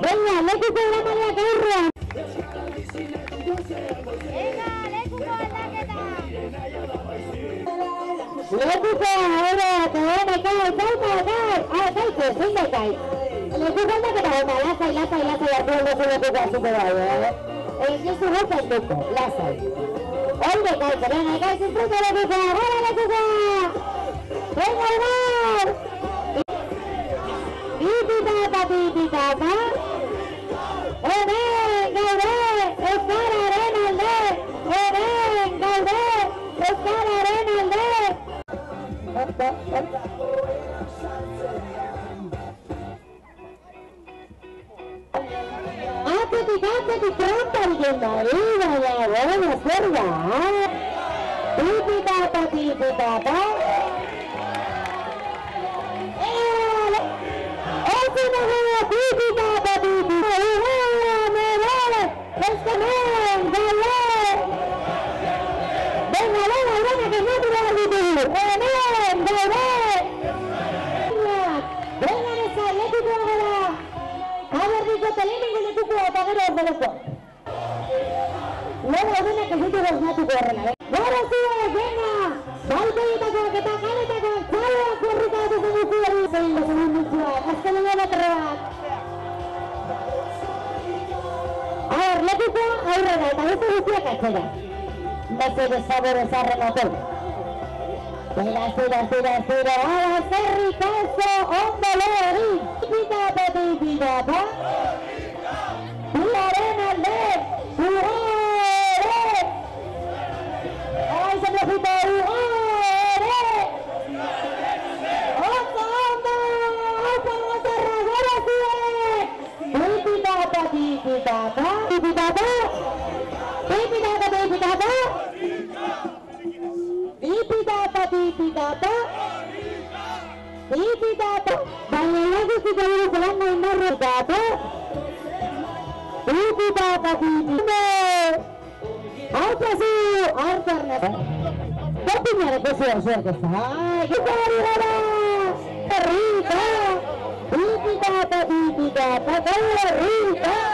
Venga, lekuko Maria Carra. Venga, lekuko aldaketa. Lekuko ahora te van a caer, lekuko aldaketa lasai, apuelo se lekuko así te vaya, el que se ropa el tuco, lasai. Oye, venga, disfruta lekuko, ahora lekuko. Venga, al mar. Tititata. Ven, Gaudé, Oscar Arenalde. Ven, Gaudé, Oscar Arenalde. Apetitante, pronto alguien arriba, ya buena cerda. Tititata. No se desfavorece remotor. Tira, ahora Cerricazo, Ondolori, Pita, Arenalde, Ure, ay se me fita, Tititata, baila lagi si jalur jalan main tititata, apa sih alternatif? Tapi nyari kesuasaan kesana, kita hari rada, Rita, tititata, Rita.